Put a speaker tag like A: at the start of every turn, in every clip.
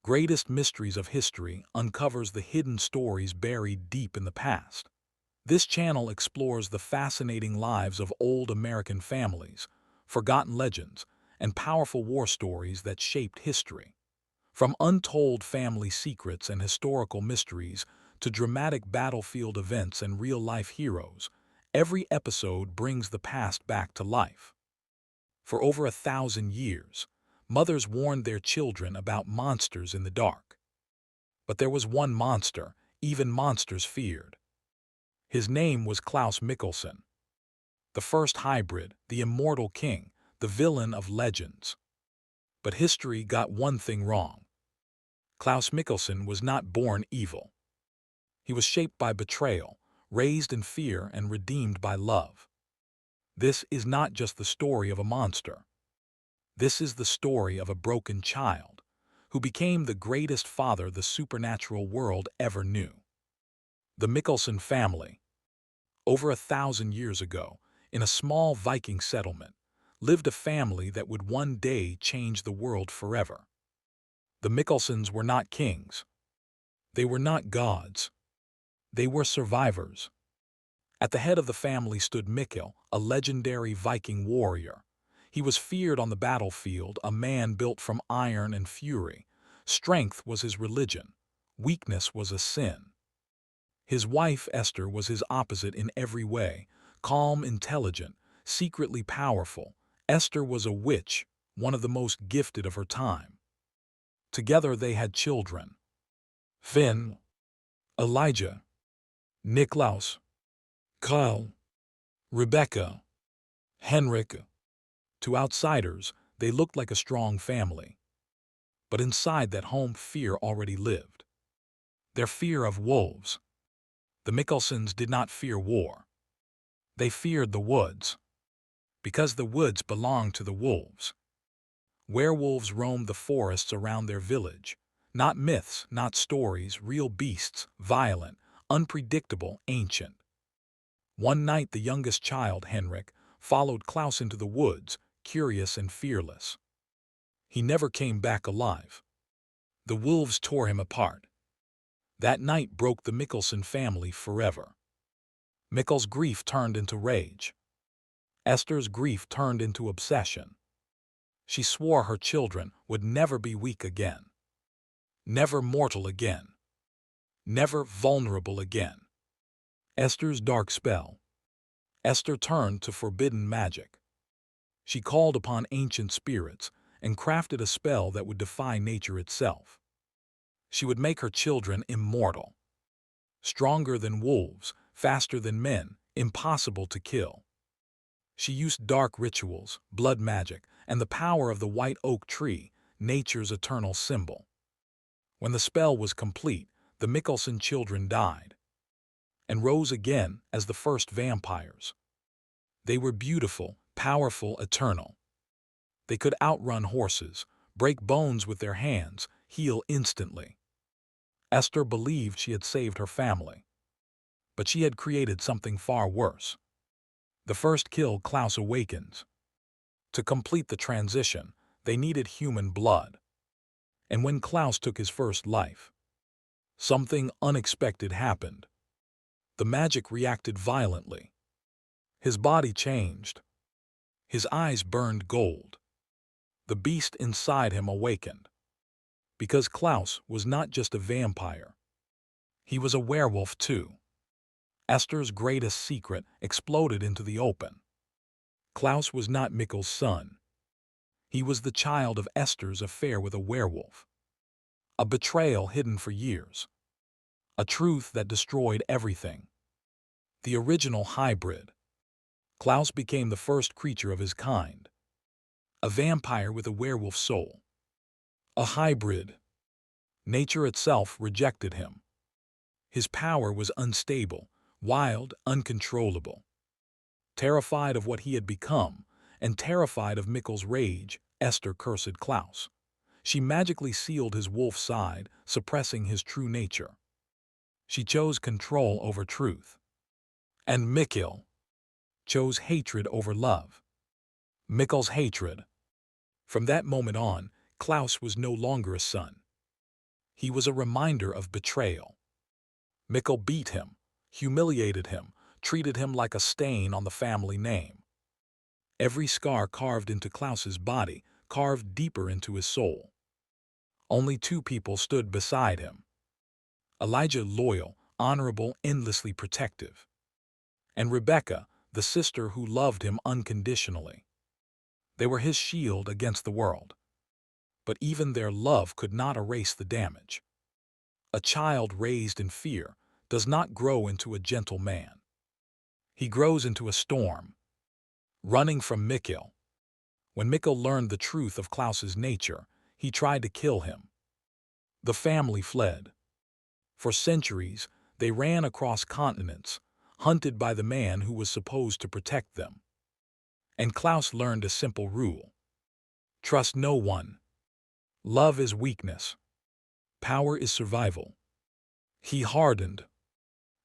A: Greatest Mysteries of History uncovers the hidden stories buried deep in the past. This channel explores the fascinating lives of old American families, forgotten legends, and powerful war stories that shaped history. From untold family secrets and historical mysteries to dramatic battlefield events and real-life heroes, every episode brings the past back to life. For over 1,000 years, mothers warned their children about monsters in the dark. But there was one monster even monsters feared. His name was Klaus Mikaelson, the first hybrid, the immortal king, the villain of legends. But history got one thing wrong. Klaus Mikaelson was not born evil. He was shaped by betrayal, raised in fear, and redeemed by love. This is not just the story of a monster. This is the story of a broken child who became the greatest father the supernatural world ever knew. The Mikaelson family. Over 1,000 years ago, in a small Viking settlement, lived a family that would one day change the world forever. The Mikaelsons were not kings. They were not gods. They were survivors. At the head of the family stood Mikkel, a legendary Viking warrior. He was feared on the battlefield, a man built from iron and fury. Strength was his religion. Weakness was a sin. His wife, Esther, was his opposite in every way. Calm, intelligent, secretly powerful, Esther was a witch, one of the most gifted of her time. Together they had children: Finn, Elijah, Niklaus, Kyle, Rebecca, Henrik. To outsiders, they looked like a strong family. But inside that home, fear already lived. Their fear of wolves. The Mikaelsons did not fear war. They feared the woods. Because the woods belonged to the wolves. Werewolves roamed the forests around their village. Not myths, not stories, real beasts, violent, unpredictable, ancient. One night the youngest child, Henrik, followed Klaus into the woods, curious and fearless. He never came back alive. The wolves tore him apart. That night broke the Mikaelson family forever. Mikkel's grief turned into rage. Esther's grief turned into obsession. She swore her children would never be weak again. Never mortal again. Never vulnerable again. Esther's dark spell. Esther turned to forbidden magic. She called upon ancient spirits and crafted a spell that would defy nature itself. She would make her children immortal. Stronger than wolves, faster than men, impossible to kill. She used dark rituals, blood magic, and the power of the white oak tree, nature's eternal symbol. When the spell was complete, the Mikaelson children died and rose again as the first vampires. They were beautiful, powerful, eternal. They could outrun horses, break bones with their hands, heal instantly. Esther believed she had saved her family. But she had created something far worse. The first kill, Klaus awakens. To complete the transition, they needed human blood. And when Klaus took his first life, something unexpected happened. The magic reacted violently. His body changed. His eyes burned gold. The beast inside him awakened. Because Klaus was not just a vampire. He was a werewolf too. Esther's greatest secret exploded into the open. Klaus was not Mikkel's son. He was the child of Esther's affair with a werewolf. A betrayal hidden for years. A truth that destroyed everything. The original hybrid. Klaus became the first creature of his kind. A vampire with a werewolf soul. A hybrid. Nature itself rejected him. His power was unstable, wild, uncontrollable. Terrified of what he had become, and terrified of Mikkel's rage, Esther cursed Klaus. She magically sealed his wolf side, suppressing his true nature. She chose control over truth. And Mikkel chose hatred over love. Mikkel's hatred. From that moment on, Klaus was no longer a son. He was a reminder of betrayal. Mikkel beat him, humiliated him, treated him like a stain on the family name. Every scar carved into Klaus's body, carved deeper into his soul. Only two people stood beside him. Elijah, loyal, honorable, endlessly protective. And Rebecca, the sister who loved him unconditionally. They were his shield against the world. But even their love could not erase the damage. A child raised in fear does not grow into a gentle man. He grows into a storm. Running from Mikkel. When Mikkel learned the truth of Klaus's nature, he tried to kill him. The family fled. For centuries, they ran across continents, hunted by the man who was supposed to protect them. And Klaus learned a simple rule. Trust no one. Love is weakness. Power is survival. He hardened.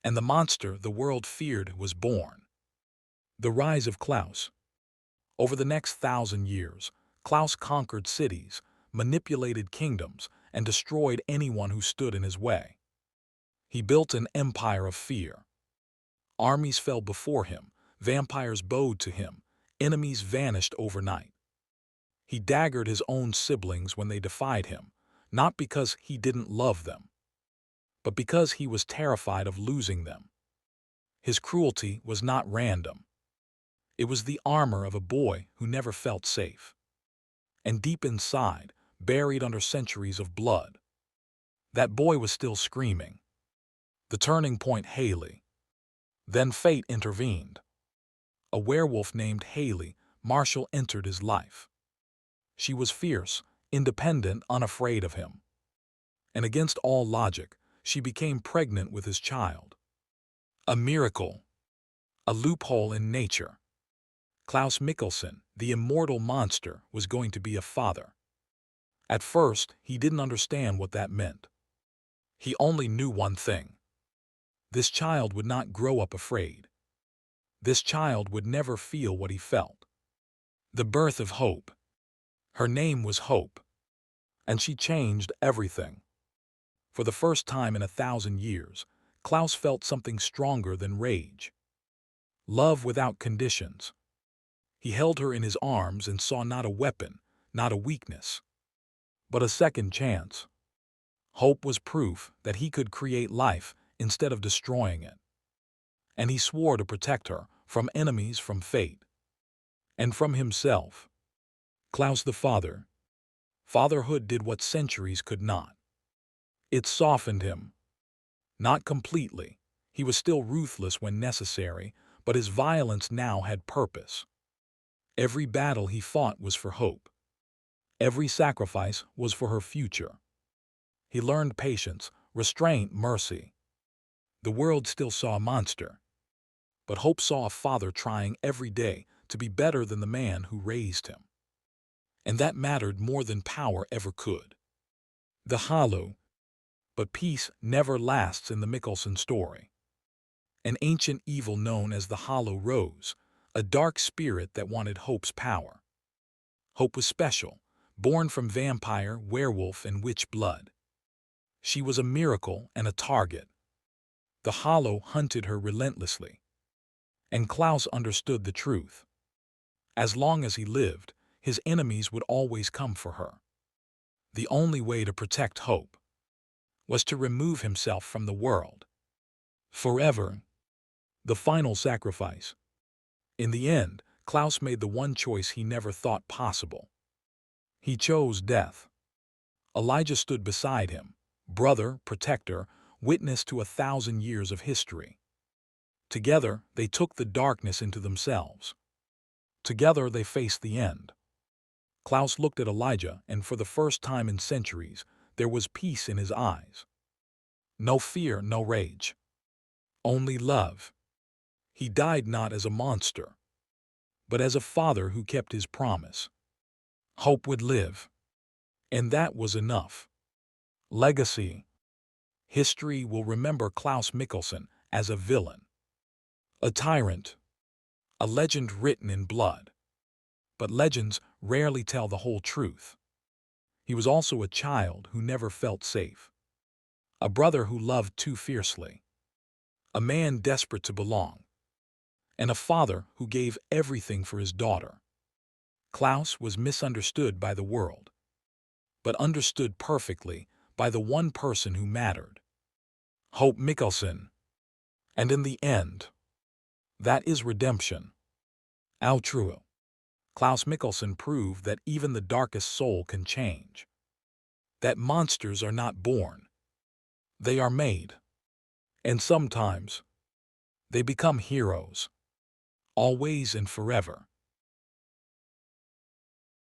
A: And the monster the world feared was born. The rise of Klaus. Over the next 1,000 years, Klaus conquered cities, manipulated kingdoms, and destroyed anyone who stood in his way. He built an empire of fear. Armies fell before him, vampires bowed to him, enemies vanished overnight. He daggered his own siblings when they defied him, not because he didn't love them, but because he was terrified of losing them. His cruelty was not random. It was the armor of a boy who never felt safe. And deep inside, buried under centuries of blood, that boy was still screaming. The turning point, Haley. Then fate intervened. A werewolf named Haley Marshall entered his life. She was fierce, independent, unafraid of him. And against all logic, she became pregnant with his child. A miracle. A loophole in nature. Klaus Mikaelson, the immortal monster, was going to be a father. At first, he didn't understand what that meant. He only knew one thing. This child would not grow up afraid. This child would never feel what he felt. The birth of Hope. Her name was Hope. And she changed everything. For the first time in 1,000 years, Klaus felt something stronger than rage. Love without conditions. He held her in his arms and saw not a weapon, not a weakness, but a second chance. Hope was proof that he could create life instead of destroying it. And he swore to protect her from enemies, from fate, and from himself. Klaus the father. Fatherhood did what centuries could not. It softened him. Not completely. He was still ruthless when necessary, but his violence now had purpose. Every battle he fought was for Hope. Every sacrifice was for her future. He learned patience, restraint, mercy. The world still saw a monster, but Hope saw a father trying every day to be better than the man who raised him. And that mattered more than power ever could. The Hollow. But peace never lasts in the Mikaelson story. An ancient evil known as the Hollow rose, a dark spirit that wanted Hope's power. Hope was special, born from vampire, werewolf, and witch blood. She was a miracle and a target. The Hollow hunted her relentlessly. And Klaus understood the truth. As long as he lived, his enemies would always come for her. The only way to protect Hope was to remove himself from the world. Forever. The final sacrifice. In the end, Klaus made the one choice he never thought possible. He chose death. Elijah stood beside him, brother, protector, witness to 1,000 years of history. Together, they took the darkness into themselves. Together, they faced the end. Klaus looked at Elijah, and for the first time in centuries, there was peace in his eyes. No fear, no rage. Only love. He died not as a monster, but as a father who kept his promise. Hope would live. And that was enough. Legacy. History will remember Klaus Mikaelson as a villain, a tyrant, a legend written in blood. But legends rarely tell the whole truth. He was also a child who never felt safe. a brother who loved too fiercely, a man desperate to belong, and a father who gave everything for his daughter. Klaus was misunderstood by the world, but understood perfectly by the one person who mattered, Hope Mikaelson. And in the end, that is redemption. How true. Klaus Mikaelson proved that even the darkest soul can change, that monsters are not born, they are made, and sometimes they become heroes, always and forever.